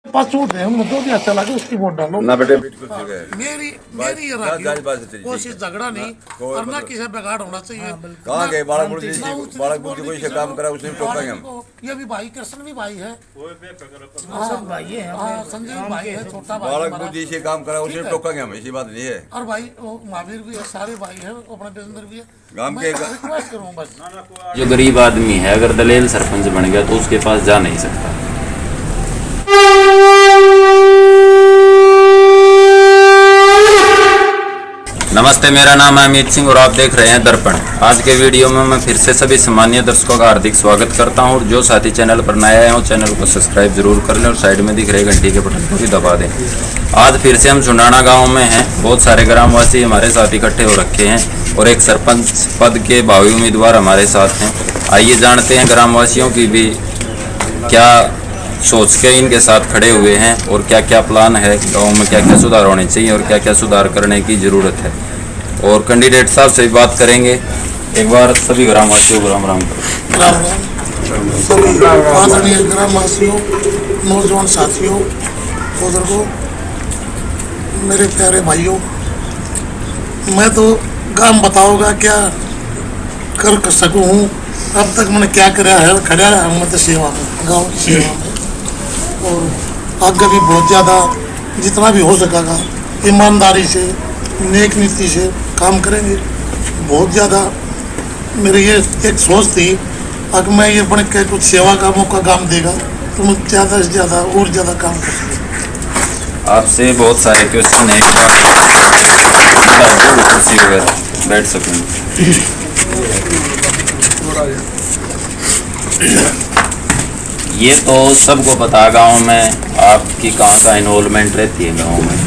पास छूट है हम जो भी अच्छा लगे उसकी वोट डालो ना बेटे बिल्कुल ठीक है। मेरी ये रही कोशिश झगड़ा नहीं और ना किसी बिगाड़ होना चाहिए। कहाँ गए बालक बुद्धि कोई से काम करा उसने टोकेंगे हम। ये भी भाई कृष्ण भी भाई है, संजय भी भाई है, छोटा भाई बालक बुद्धि से काम करा उसने टोकेंगे हम, ऐसी बात नहीं है। और भाई महावीर भी है, सारे भाई है, अपने विजेंद्र भी है। गांव के रिक्वेस्ट करूँ बस, जो गरीब आदमी है अगर दलेल सरपंच बन गया तो उसके पास जा नहीं सकता। नमस्ते, मेरा नाम है अमित सिंह और आप देख रहे हैं दर्पण। आज के वीडियो में मैं फिर से सभी सामान्य दर्शकों का हार्दिक स्वागत करता हूं। जो साथी चैनल पर नए आए हों चैनल को सब्सक्राइब जरूर कर लें और साइड में दिख रहे घंटी के बटन को भी दबा दें। आज फिर से हम सुंडाना गांव में हैं। बहुत सारे ग्रामवासी हमारे साथ इकट्ठे हो रखे हैं और एक सरपंच पद के भावी उम्मीदवार हमारे साथ हैं। आइए जानते हैं ग्रामवासियों की भी क्या सोच के इनके साथ खड़े हुए हैं और क्या क्या प्लान है, गांव में क्या क्या सुधार होने चाहिए और क्या क्या सुधार करने की ज़रूरत है। और कैंडिडेट साहब से भी बात करेंगे। एक बार सभी ग्रामवासियों को राम राम आदरणीय ग्रामवासियों, नौजवान साथियों, बुजुर्गों, मेरे प्यारे भाइयों, मैं तो काम बताऊंगा क्या कर सकूं हूँ। अब तक मैंने क्या कराया है, खड़ा है मैं तो सेवा में, गाँव की सेवा में, और आगे भी बहुत ज़्यादा जितना भी हो सकेगा ईमानदारी से, नेक नीति से काम करेंगे। बहुत ज़्यादा मेरी ये एक सोच थी, अगर मैं ये बन के कुछ सेवा का मौका काम देगा तो मैं ज़्यादा से ज़्यादा और ज़्यादा काम कर सकूँ। आपसे बहुत सारे क्वेश्चन है, कुर्सी वगैरह बैठ सकूँ। ये तो सबको पता गांव में आपकी कहाँ का इन्वॉल्वमेंट रहती है गांव में,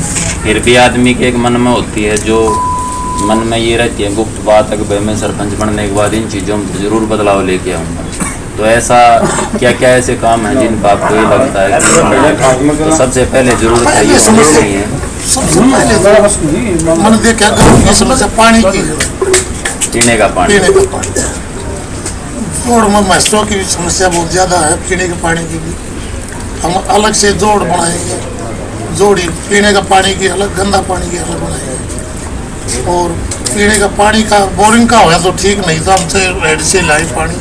फिर भी आदमी के एक मन में होती है, जो मन में ये रहती है गुप्त बात, अगर मैं सरपंच बनने के बाद इन चीज़ों में जरूर बदलाव लेके आऊँगा। तो ऐसा क्या क्या ऐसे काम हैं जिनका आपको ये लगता है कि तो सबसे पहले जरूरत है ये नहीं है? सबसे पहले मैंने देखा गाँव की समस्या पानी की, पीने का पानी। जोड़ में महसूस की भी समस्या बहुत ज़्यादा है, पीने के पानी की भी हम अलग से जोड़ बनाएंगे, जोड़ी पीने का पानी की अलग, गंदा पानी की अलग बनाएंगे। और पीने का पानी का बोरिंग का होया तो ठीक, नहीं तो हमसे हेड से लाए पानी,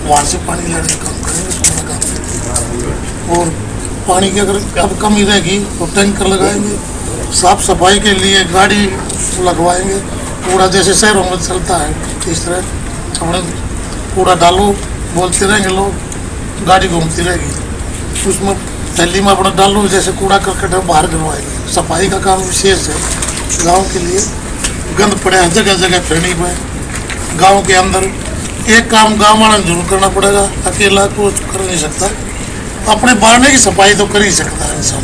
वहाँ से पानी लेने का काम करेंगे, सुनने का। और पानी की अगर अब कमी रहेगी तो टैंकर लगाएंगे, साफ सफाई के लिए गाड़ी लगवाएंगे। कूड़ा जैसे शहरों में चलता है इस तरह अपने कूड़ा डालो, बोलते रहेंगे लोग, गाड़ी घूमती रहेगी, उसमें थैली में अपना डालो, जैसे कूड़ा करकट बाहर गिरवाएंगे। सफाई का काम विशेष है गांव के लिए। गंद पड़े हैं जगह जगह फैलने पर। गांव के अंदर एक काम गांव वाले जरूर करना पड़ेगा, अकेला कुछ कर नहीं सकता। अपने बारने की सफाई तो कर ही सकता है इंसान,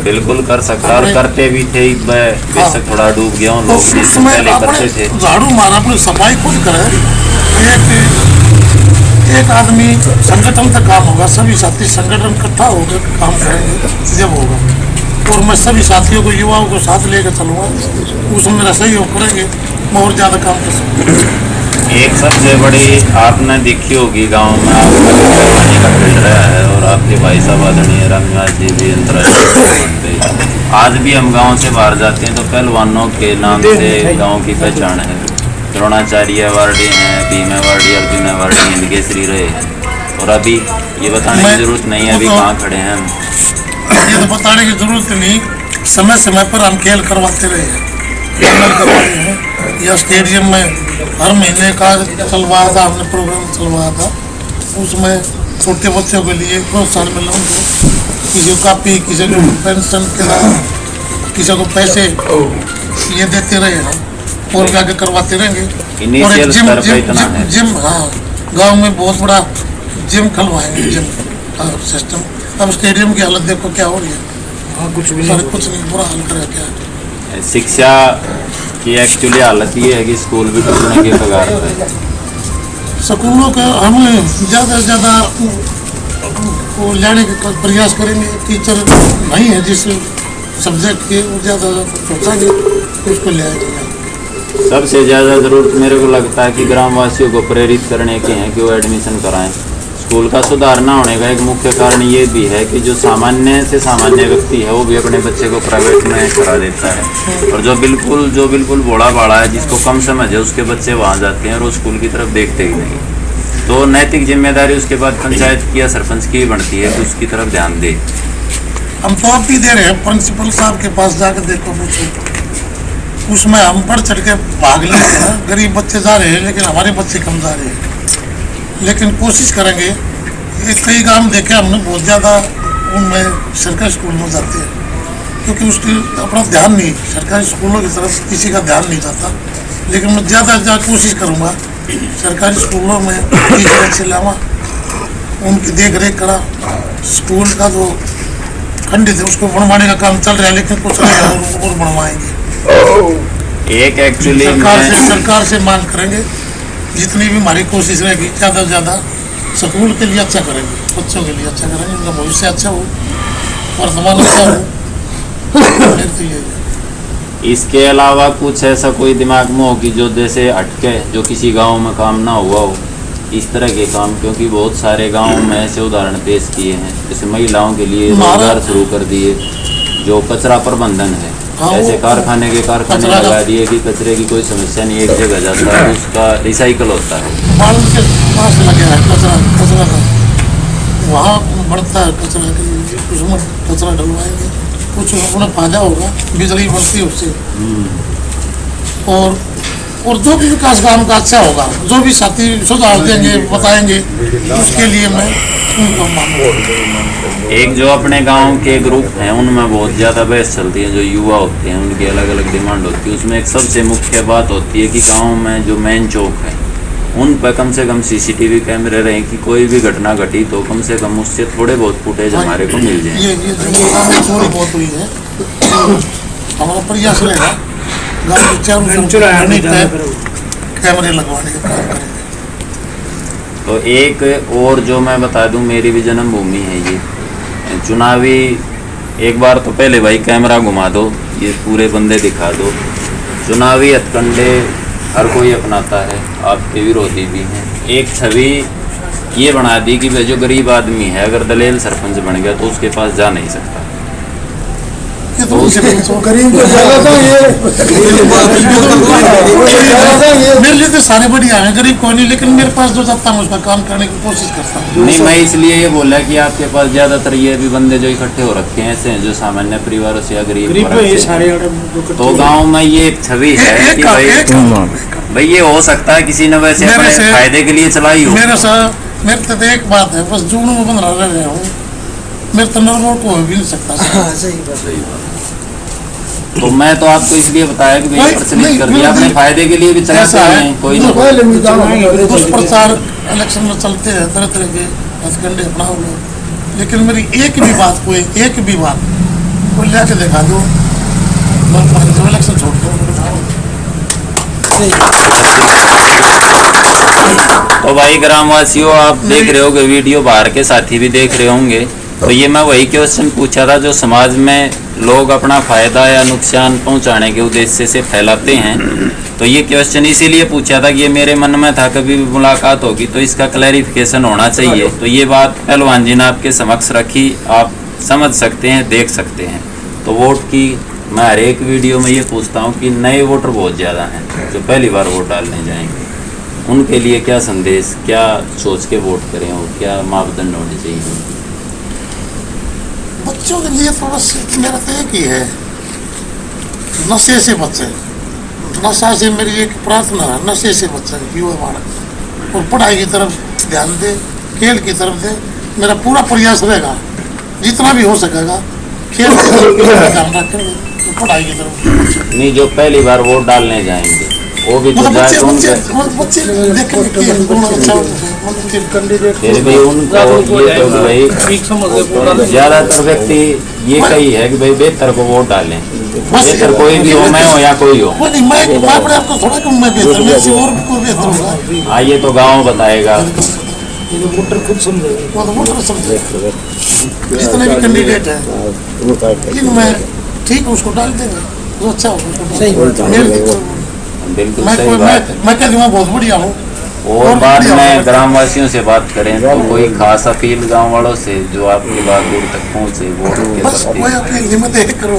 बिल्कुल कर सकता और करते भी थे। बेशक थोड़ा डूब गया हूँ, लोग पहले करते थे। झाड़ू मारा, अपनी सफाई खुद करे। एक आदमी संगठन तक काम होगा, सभी साथी संगठन इकट्ठा होकर काम करेंगे जब होगा। और मैं सभी साथियों को, युवाओं को साथ लेकर चलूँगा, उसमें मेरा सहयोग करेंगे, मैं और ज़्यादा काम कर सकूँ। एक सबसे बड़ी आपने देखी होगी गांव में, आपका पानी का फील्ड रहा है और आपके भाई साहब आदरणीय रामनाथ जी भी अंतर्राष्ट्रीय। आज भी हम गांव से बाहर जाते हैं तो पहलवानों के नाम से गांव की पहचान है। द्रोणाचार्य अवार्डी हैं, भीम अवार्डी, अर्जुन अवार्डी, हिंद केसरी रहे हैं। और अभी ये बताने की जरूरत नहीं है अभी कहाँ खड़े हैं हम। ये तो बताने की जरूरत नहीं, समय समय पर हम खेल करवाते रहे हैं। या स्टेडियम में हर महीने का चलवाया था, हमने प्रोग्राम चलवाया था, उसमें छोटे बच्चों के लिए प्रोत्साहन मिला उनको, किसी को कापी, किसी को पेंशन के, किसी को पैसे ये देते रहे हैं और भी आगे करवाते रहेंगे। और एक जिम हाँ, गांव में बहुत बड़ा जिम खुलवाएंगे, जिम का सिस्टम। अब स्टेडियम की हालत देखो क्या हो रही है, कुछ नहीं, बुरा हाल कर क्या है। शिक्षा की एक्चुअली हालत ये है कि स्कूल भी टूटने के कगार पे। स्कूलों का हम ज़्यादा से ज़्यादा वो लाने का प्रयास करेंगे। टीचर नहीं है जिस सब्जेक्ट के, वो ज़्यादा सोचेंगे उसको ले आएंगे। सबसे ज़्यादा ज़रूरत मेरे को लगता है कि ग्रामवासियों को प्रेरित करने की है कि वो एडमिशन कराएं। स्कूल का सुधार न होने का एक मुख्य कारण ये भी है कि जो सामान्य से सामान्य व्यक्ति है वो भी अपने बच्चे को प्राइवेट में करा देता है, और जो बिल्कुल बड़ा बाड़ा है, जिसको कम समझ है, उसके बच्चे वहाँ जाते हैं और वो स्कूल की तरफ देखते ही नहीं। तो नैतिक जिम्मेदारी उसके बाद पंचायत की या सरपंच की बनती है कि उसकी तरफ ध्यान दे। हम तो आप भी दे रहे हैं, प्रिंसिपल साहब के पास जाकर देखो, पूछो, उसमें हम बढ़ चढ़ के भाग लेते हैं। गरीब बच्चे जा रहे हैं लेकिन हमारे बच्चे कम जा रहे हैं, लेकिन कोशिश करेंगे। ये कई गांव देखे हमने, बहुत ज़्यादा उनमें सरकारी स्कूल में जाते हैं, क्योंकि उसकी अपना ध्यान नहीं, सरकारी स्कूलों की तरफ किसी का ध्यान नहीं जाता। लेकिन मैं ज़्यादा कोशिश करूँगा सरकारी स्कूलों में टीचर अच्छे लावा, उनकी देख रेख करा। स्कूल का जो खंडित है उसको बनवाने का काम चल रहा है, लेकिन कुछ नहीं और बनवाएंगे। एक एक्चुअली सरकार से मांग करेंगे, जितनी भी हमारी कोशिश रहेगी ज़्यादा से ज़्यादा स्कूल के लिए अच्छा करेंगे, बच्चों के लिए अच्छा करेंगे, उनका भविष्य अच्छा हो, वर्तमान अच्छा हो। तो ये इसके अलावा कुछ ऐसा कोई दिमाग में हो कि जो जैसे हटके जो किसी गांव में काम ना हुआ हो, इस तरह के काम, क्योंकि बहुत सारे गांवों में ऐसे उदाहरण पेश किए हैं। जैसे महिलाओं के लिए रोजगार शुरू कर दिए, जो कचरा प्रबंधन है, ऐसे कारखाने लगा दिए कि कचरे की कोई समस्या नहीं, एक जगह जाता है, उसका रिसाइकल होता है। मालूम के पास लगे है कचरा का, वहाँ बढ़ता है कचरा के लिए, उसमें कचरा डलवाएंगे, कुछ अपना फायदा होगा, बिजली बढ़ती है उससे। और जो भी विकास काम का अच्छा होगा, जो भी साथी सुझाव देंगे, बताएंगे, उसके लिए मैं उनको मानूंगा। एक जो अपने गांव के ग्रुप हैं उनमें बहुत ज़्यादा बहस चलती है, जो युवा होते हैं उनकी अलग अलग डिमांड होती है। उसमें एक सबसे मुख्य बात होती है कि गांव में जो मेन चौक है उन पर कम से कम CCTV कैमरे रहें कि कोई भी घटना घटी तो कम से कम उससे थोड़े बहुत फुटेज हमारे को मिल जाए। ये चोरी बहुत हुई है, हमारा प्रयास रहेगा गाँव के चारों कैमरे लगवाने का काम करेंगे। तो एक और जो मैं बता दूं, मेरी भी जन्मभूमि है ये चुनावी। एक बार तो पहले भाई कैमरा घुमा दो, ये पूरे बंदे दिखा दो। चुनावी हथकंडे हर कोई अपनाता है, आपके विरोधी भी हैं। एक छवि ये बना दी कि भाई जो गरीब आदमी है अगर दलेल सरपंच बन गया तो उसके पास जा नहीं सकता। गरीब मेरे लिए तो सारे बढ़िया हैं, गरीब कोई नहीं, लेकिन मेरे पास जो जाता हूँ उसका काम करने की कोशिश करता हूँ। नहीं, मैं इसलिए ये बोला कि आपके पास ज्यादातर ये भी बंदे जो इकट्ठे हो रखे हैं ऐसे हैं जो सामान्य परिवारों से या गरीब तो गांव में ये एक छवि है कि भाई ये हो सकता है किसी ने वैसे अपने फायदे के लिए चलाई हो। मेरे तो एक बात है, बस जून में बंद रह गया हूँ, मेरे तो नॉर्मल को भी नहीं सकता। सही बात। तो मैं तो आपको इसलिए बताया कि भाई प्रचलित कर दिया, अपने फायदे के लिए भी चलाते हैं कोई ना कोई। कुछ प्रचार इलेक्शन में चलते हैं, तरह तरह के हथकंडे अपनाओ लोग, लेकिन मेरी एक भी बात को लेके दिखा दो, मैं इलेक्शन छोड़ दो। तो भाई ग्रामवासियों, आप देख रहे होगे वीडियो, बाहर के साथी भी देख रहे होंगे। तो ये मैं वही क्वेश्चन पूछा था जो समाज में लोग अपना फायदा या नुकसान पहुंचाने के उद्देश्य से फैलाते हैं। तो ये क्वेश्चन इसीलिए पूछा था कि ये मेरे मन में था, कभी भी मुलाकात होगी तो इसका क्लैरिफिकेशन होना चाहिए। तो ये बात पहलवान जी ने आपके समक्ष रखी, आप समझ सकते हैं, देख सकते हैं। तो वोट की मैं हर एक वीडियो में ये पूछता हूँ कि नए वोटर बहुत ज़्यादा हैं जो पहली बार वोट डालने जाएंगे, उनके लिए क्या संदेश, क्या सोच के वोट करें और क्या मापदंड होने चाहिए? बच्चों के लिए तो बस मेरा तो एक ही है, नशे से बचे। नशा से मेरी एक प्रार्थना है, नशे से बचे युवा बालक, और पढ़ाई की तरफ ध्यान दे, खेल की तरफ दे। मेरा पूरा प्रयास रहेगा, जितना भी हो सकेगा खेल की तरफ ध्यान रखेंगे, तो पढ़ाई की तरफ नहीं। जो पहली बार वोट डालने जाएंगे वो भी तो जाए तो बच्चे देखेंगे फिर भी उनको ये तो भाई ज्यादातर व्यक्ति ये कही है कि भाई बेहतर को वोट डालें, बेहतर कोई भी हो, मैं हो या कोई हो। मैं अपने आप को थोड़ा कम मैं बेहतर, मेरे से और भी कोई बेहतर होगा। हाँ, ये तो गाँव बताएगा, वोटर खुद समझेगा, वोटर समझेगा। जितने भी कैंडिडेट है मैं ठीक उसको डाल देंगे, जो अच्छा होगा। बिल्कुल सही बात है। मैं कह दूँगा बहुत बढ़िया हूँ, और बाद बढ़िया में होगा। ग्रामवासियों से बात करें तो कोई खास अपील गांव वालों से जो आपकी बात दूर तक पहुंचे वोट के बस प्रति कोई अपनी हिम्मत है करो,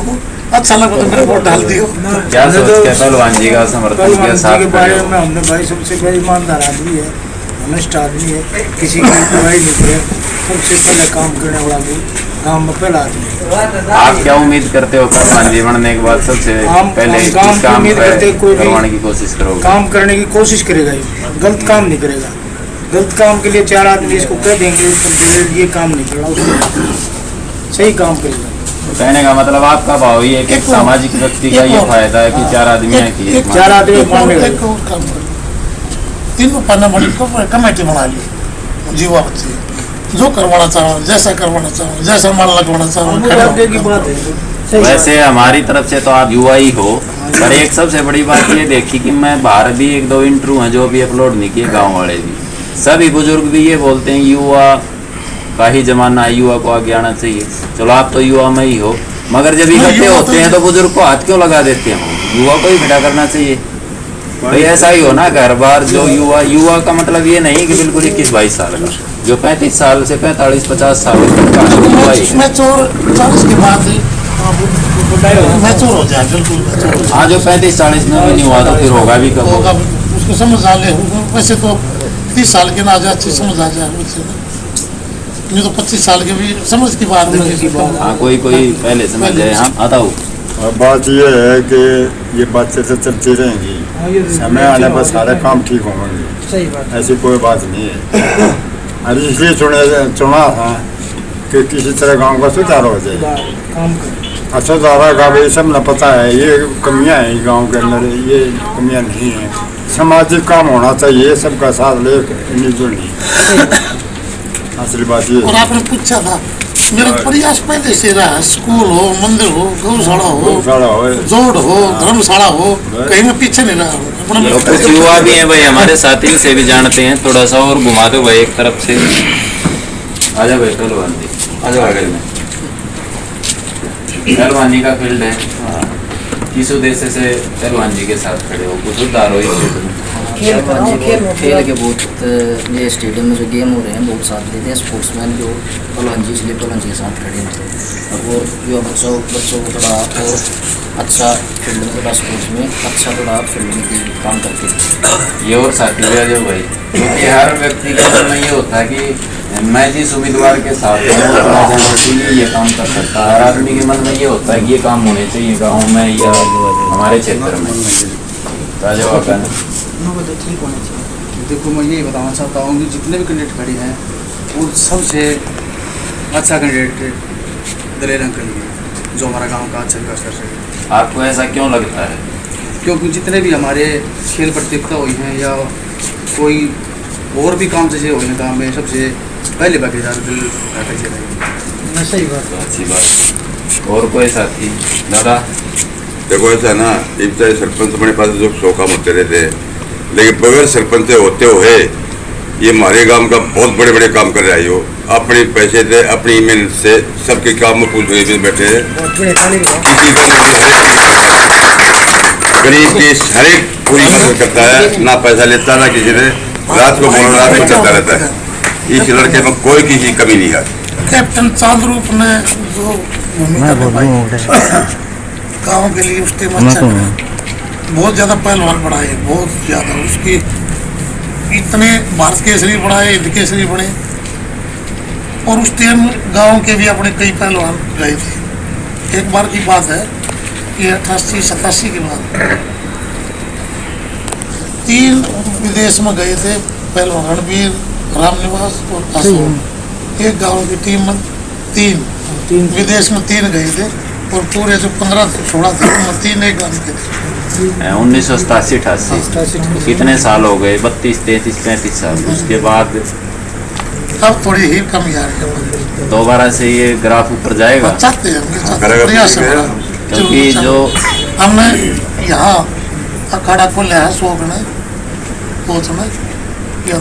अच्छा लगा तो मेरे वोट डाल दियो। क्या सोच के पहलवान जी का समर्थन के पहलवान साथ जी के खड़े बारे हो? में हमने भाई सबसे बड़ा ईमानदार आदमी है, ऑनेस्ट आदमी है, किसी की बुराई नहीं करे, सबसे पहले काम करने वाला भी गांव में पहला आदमी है। आप क्या उम्मीद करते हो पहलवान जी बनने के बाद सबसे पहले हम काम किस की काम उम्मीद करते हैं, कोई भी करवाने की कोशिश करोगे? काम करने की कोशिश करेगा, ये गलत काम नहीं करेगा। गलत काम के लिए 4 आदमी इसको कह देंगे तो ये काम नहीं करना, उसको सही काम करेगा। कहने का मतलब आपका भाव ये है कि एक और- सामाजिक व्यक्ति का एक ये और- फायदा है कि 4 आदमी है कि एक 4 आदमी एक और मानने लगे। एक और काम करो, तीनों पन्ना बड़ी कमेटी बना ली जीवा बच्ची, जो करवाना चाहो, जैसा करवाना चाहो, जैसा माल लगवाना चाहो, मुझे खड़े आगे की होकर बात है सही बात वैसे हमारी तरफ से तो आप युवा ही हो, पर एक सबसे बड़ी बात ये देखी कि मैं बाहर भी 1-2 इंटरव्यू हैं जो भी अपलोड नहीं किए, गांव वाले भी सभी बुजुर्ग भी ये बोलते हैं युवा का ही जमाना है, युवा को आगे आना चाहिए। चलो आप तो युवा में ही हो, मगर जब इकट्ठे युवा होते तो- हैं तो बुजुर्ग को हाथ क्यों लगा देते हो? युवा को ही खड़ा करना चाहिए भाई, ऐसा ही हो ना। घर बार जो युवा का मतलब ये नहीं कि बिल्कुल 21-22 साल का, जो 35 साल से 45-50 साल तक का युवा ही है। मैच्योर 40 के बाद ही मैच्योर हो जाए, बिल्कुल मैच्योर हो हाँ, जो 35-40 में भी नहीं हुआ तो फिर होगा भी कब? होगा, उसको समझ आ ले। वैसे तो 30 साल के ना आ जाए, अच्छी समझ आ जाए उससे, नहीं तो 25 साल के भी समझ की बात है। हाँ, कोई पहले समझ जाए। हाँ, आता हूँ। और बात यह है कि ये बातें तो चलती रहेंगी, समय आने पर सारे काम ठीक होंगे, सही बात ऐसी कोई बात नहीं है। अरे इसलिए चुना था कि किसी तरह गांव का सुधार हो जाए। काम कर अच्छा सुधारा का भी सब न पता है, ये कमियां हैं गांव के अंदर, ये कमियां नहीं है। सामाजिक काम होना चाहिए, सबका साथ ले मिलजुल असली बात ये और है। आपने पूछा था, मेरा प्रयास पहले से रहा, स्कूल हो, मंदिर हो, गौशाला हो, सारा हो जोड़ हो, धर्मशाला हो, कहीं मैं पीछे नहीं रहा हूँ। अपना तो कुछ युवा भी हैं भाई हमारे साथी से भी जानते हैं, थोड़ा सा और घुमा दो भाई एक तरफ से। आजा भाई पहलवान जी, आजा आगे में। पहलवानी का फील्ड है, किस उद्देश्य से पहलवान जी के साथ खड़े हो? कुछ उद्धार हो इस फील्ड में? खेल के बहुत ये स्टेडियम में जो गेम हो रहे हैं बहुत साथ लेते हैं स्पोर्ट्समैन जो पहलवान जी, इसलिए पहलवान जी के साथ खड़े हैं। और जो बच्चों को थोड़ा और अच्छा फील्ड में, थोड़ा स्पोर्ट्स में अच्छा थोड़ा फील्ड में काम करते हैं। ये और साथी भी आजो भाई, क्योंकि हर व्यक्ति के मन में ये होता है कि मैं जिस उम्मीदवार के साथ हूँ अपना जाना चाहिए, ये काम कर सकता है। हर आदमी के मन में ये होता है कि ये काम होने चाहिए गाँव में या हमारे क्षेत्र में। राजा वाका तो ठीक होना चाहिए। देखो मैं यही बताना चाहता हूँ कि जितने भी कैंडिडेट खड़े हैं वो सबसे अच्छा कैंडिडेट दलेर अंकल ही है, जो हमारा गांव का अच्छा विकास कर सके। आपको ऐसा क्यों लगता है? क्योंकि जितने भी हमारे खेल प्रतियोगिता हुई हैं या कोई और भी काम जैसे हुए हैं गाँव में, सबसे पहले भागीदार दिल अंकल जी रहेंगे। सही बात तो अच्छी बात। और कोई साथी? दादा देखो ऐसा है ना, इस तरह सरपंच अपने पास जो 100 काम होते रहते हैं, लेकिन बगैर सरपंच होते हुए ये हमारे गांव का बहुत बड़े बड़े काम कर रहे हो। अपने पैसे से, अपनी मेहनत से सबके काम में पूछ रहे बैठे हैं। किसी को गरीब की हर एक पूरी मदद करता है, ना पैसा लेता ना किसी ने, रात को रात को चलता रहता है। इस लड़के में कोई किसी की कमी नहीं है। कैप्टन चांद्रूप ने जो भूमिका निभाई गाँव के लिए, उस टाइम अच्छा करा। बहुत ज़्यादा पहलवान बढ़ाए, बहुत ज़्यादा उसकी इतने भारत केसरी बढ़ाए, हिंद केसरी बने। और उस टाइम गाँव के भी अपने कई पहलवान गए थे। एक बार की बात है, ये 88-87 के बाद 3 विदेश में गए थे पहलवान, रणबीर, रामनिवास और अशोक। एक गाँव की टीम में 3 विदेश में 3 गए थे, और पूरे जो 15 छोड़ा थे उनमें 3 एक गाँव के थे। 1987-88 कितने साल हो गए? 32, 33, 35 साल। उसके बाद अब थोड़ी ही कमी आ रही है, दोबारा से ये ग्राफ ऊपर जाएगा, चाहते हैं हम, ये चाहते हैं, करेगा, प्रयास है करेगा। बड़ा। क्योंकि जरूर जो हमने यहाँ अखाड़ा खोला है शौक ने, कोच में, या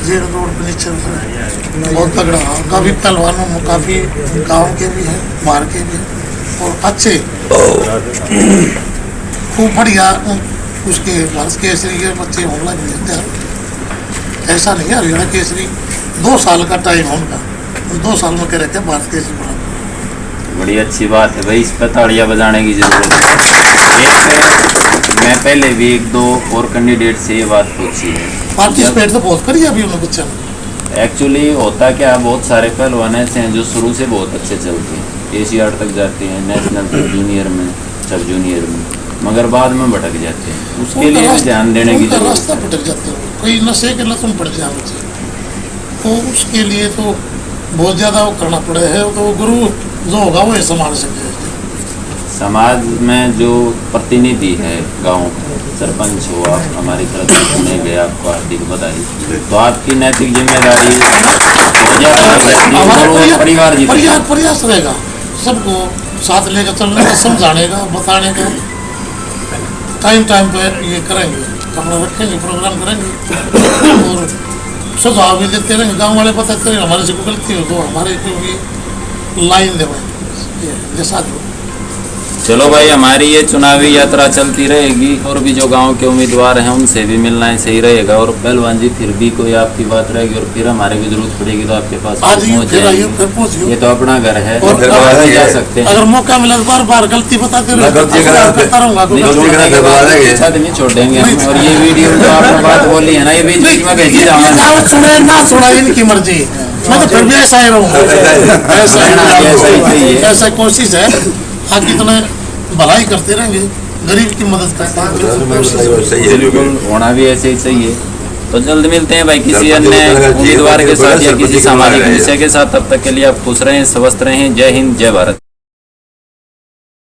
जेड़ रोड पर नीचे बहुत तगड़ा। काफ़ी पहलवानों में काफ़ी गाँव के भी हैं, बाहर के भी हैं, और अच्छे खूब बढ़िया उसके भारत केसरी के बच्चे होने लगे हैं। ऐसा नहीं है। हरियाणा केसरी 2 साल का टाइम है उनका, उस 2 साल में कह रहे थे भारत केसरी बना। बड़ी अच्छी बात है भाई, इस पर तालियां बजाने की जरूरत है। मैं पहले भी 1-2 और कैंडिडेट से ये बात पूछी है। पार्टिसिपेट तो बहुत करिए अभी उन्होंने बच्चा ने। एक्चुअली होता क्या, बहुत सारे पहलवान ऐसे हैं जो शुरू से बहुत अच्छे चलते हैं, एशियाड तक जाते हैं, नेशनल तक, जूनियर में, सब जूनियर में, मगर बाद में भटक जाते हैं। उसके लिए भी ध्यान देने की उनका जरूरत रास्ता है। भटक जाते हैं, कोई नशे के लत में पड़ जाए बच्चे, तो उसके लिए तो बहुत ज़्यादा वो करना पड़े है। तो गुरु जो होगा वो संभाल सके। समाज में जो प्रतिनिधि है गांव का, सरपंच हुआ, हमारी तरफ से चुने गए, आपको हार्दिक बधाई। तो आपकी नैतिक जिम्मेदारी परिवार जी प्रयास रहेगा सबको साथ लेकर चलने का, समझाने का, बताने का। टाइम पे ये करेंगे, अपना रखेंगे, प्रोग्राम करेंगे और सुझाव भी देते रहेंगे। गांव वाले बताते रहेंगे हमारे से कोई गलती हो तो हमारे को भी लाइन देवाएंगे जैसा जो। चलो भाई, हमारी ये चुनावी यात्रा चलती रहेगी और भी जो गांव के उम्मीदवार हैं उनसे भी मिलना है, सही रहेगा। और पहलवान जी फिर भी कोई आपकी बात रहेगी और फिर हमारे को जरूरत पड़ेगी तो आपके पास आज पहुंच फिर आइए, जाएंगे। फिर पहुंचिए। ये तो अपना घर है और फिर बाहर भी जा सकते हैं। अगर मौका मिला तो बार गलती बताते ना गलती करा तो- करता रहूंगा। नहीं, छोड़ने के बाद अच्छा नहीं छोड़ेंगे हम। और ये वीडियो जो आपने बात बोली है ना, ये बीच बीच में भेजी जाऊंगा। सुने ना सुना इनकी मर्जी, मैं तो फिर भी ऐसा ही रहूंगा। ऐसा कोशिश है, आगे इतना भलाई करते रहेंगे, गरीब की मदद करते हैं। सही है। बिल्कुल होना भी ऐसे ही चाहिए। तो जल्द मिलते हैं भाई किसी सरपंच अन्य को लगा, उम्मीदवार के साथ या सरपंच किसी को सामाजिक लगा, विषय के साथ। तब तक के लिए आप खुश रहें, स्वस्थ रहें। जय हिंद, जय भारत।